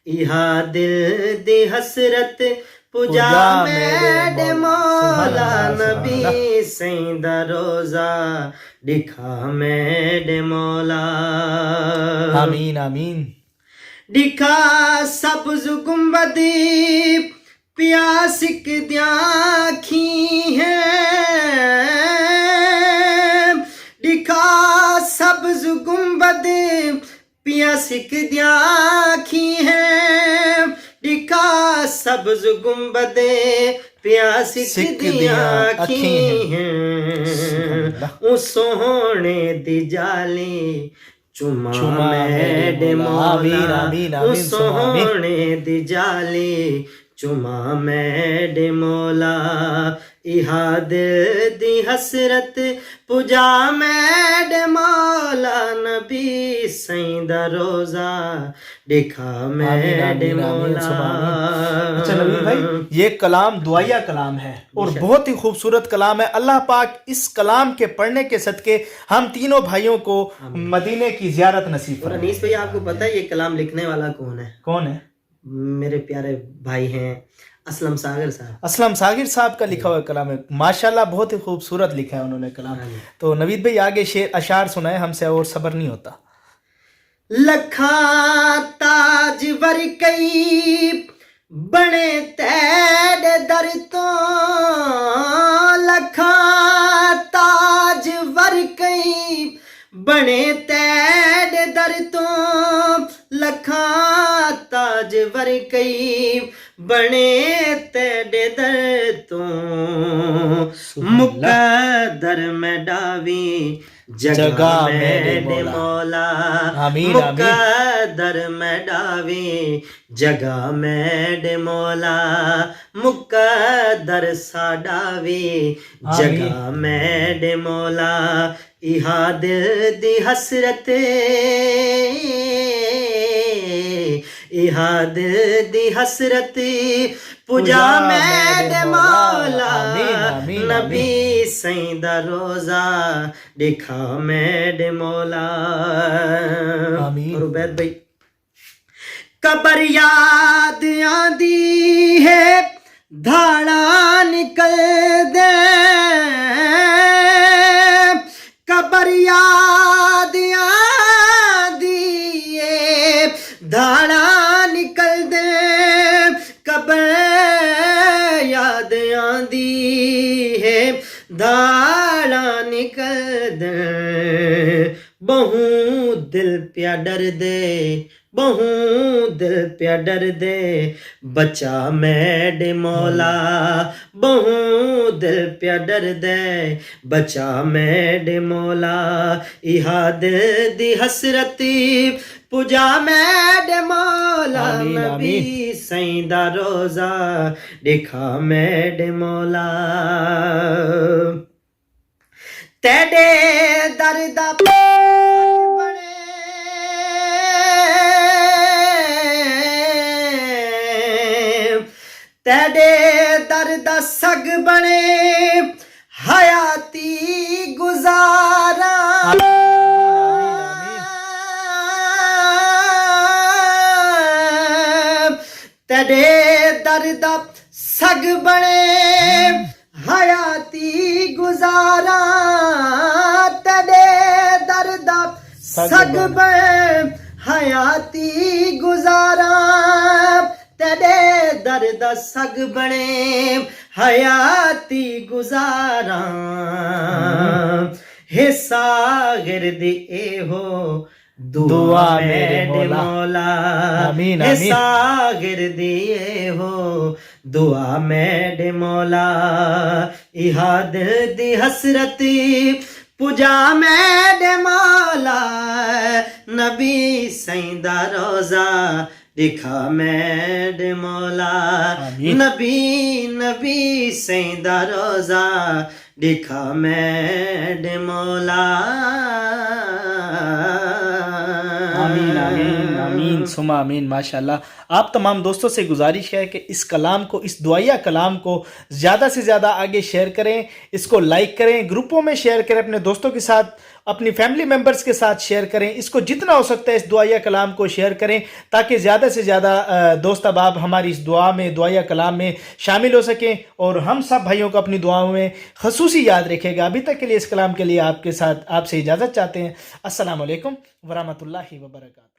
इहा दिल दी हसरत पुजा मेरे मौला नबी सैंदा रोजा दिखा मेरे मौला। आमीन आमीन। दिखा सब्ज गुंबदी प्यासिक द्याखी है, दिखा सब्ज गुंबद प्यासिक द्याखी है, दिखा सब्ज गुंबद प्यासिक द्याखी है। ओ सोहने दी जाली चुमा मेरे मौला, ओ सोहने दी जाली चुमा मेरे मौला। इहा दिल दी हसरत पुजा मेरे मौला नबी सैंदा रोजा दिखा मेरे मौला। अच्छा नबी भाई, ये कलाम दुआया कलाम है और बहुत ही खूबसूरत कलाम है। अल्लाह पाक इस कलाम के पढ़ने के सदके हम तीनों भाइयों को मदीने की ज़ियारत नसीब और अनीस भाई, आपको पता है ये कलाम लिखने वाला कौन है? कौन है? मेरे प्यारे भाई हैं असलम सागर साहब। असलम सागिर साहब का लिखा हुआ कलाम है, माशाल्लाह बहुत ही खूबसूरत लिखा है उन्होंने कलाम। तो नवीद भाई आगे शेर अशार सुनाए, हमसे और सब्र नहीं होता। लखा ताज वर कई बने तेरे दर तो, लखा ताज वर कई बने तेरे दर तो, लखा ताज वर कई बने तेरे दर तो। मुकद्दर में डावी जगह मेरे मौला, मुकद्दर में डावी जगह मेरे मौला, मुकद्दर सा डावी जगह मेरे मौला। इहा दिल दी हसरत, इहा दिल दी हसरत पुजा मेरे मौला नबी सैंदा रोजा दिखा मेरे मौला। और उबैद भाई, कबर याद आंदी है धाड़ा निकल दे, कबर याद आंदी है धाड़ा निकल दे, कबर याद आंदी है धाड़ा निकल दे। बहु दिल प्या डर दे, बहु दिल प्या डर दे बचा मेरे मौला, बहु दिल प्या डर दे बचा मेरे मौला। इहा दिल दी हसरती पुजा मेरे मौला नबी सैंदा रोजा दिखा मेरे मौला। तेरे दर्द बड़े तेरे दर्द सग बने हयाती गुजारा, तेरे दर्द सग बने हयाती गुजारा, तेरे दर्द सग बने हयाती गुजारा, तेरे दर्द सग बने हयाती गुजारा। हे सागिर दी एहो दुआ मेरे मौला, हे सागिर दिए हो दुआ मेरे मौला। इहा दिल दी हसरती पुजा मेरे मौला नबी सैंदा रोजा दिखा मेरे मौला, नबी नबी सैंदा रोजा दिखा मेरे मौला। आमीन आमीन आमीन। आमीन सुमा आमीन माशाल्लाह। आप तमाम दोस्तों से गुजारिश है कि इस कलाम को, इस दुआया कलाम को ज़्यादा से ज़्यादा आगे शेयर करें, इसको लाइक करें, ग्रुपों में शेयर करें, अपने दोस्तों के साथ, अपनी फैमिली मेम्बर्स के साथ शेयर करें। इसको जितना हो सकता है इस दुआया कलाम को शेयर करें ताकि ज़्यादा से ज़्यादा दोस्त अहबाब हमारी इस दुआ में, दुआया कलाम में शामिल हो सकें और हम सब भाइयों को अपनी दुआओं में खसूसी याद रखेगा। अभी तक के लिए इस कलाम के लिए आपके साथ आपसे इजाज़त चाहते हैं। अस्सलाम वालेकुम वरहमतुल्लाहि वबरकातुहू।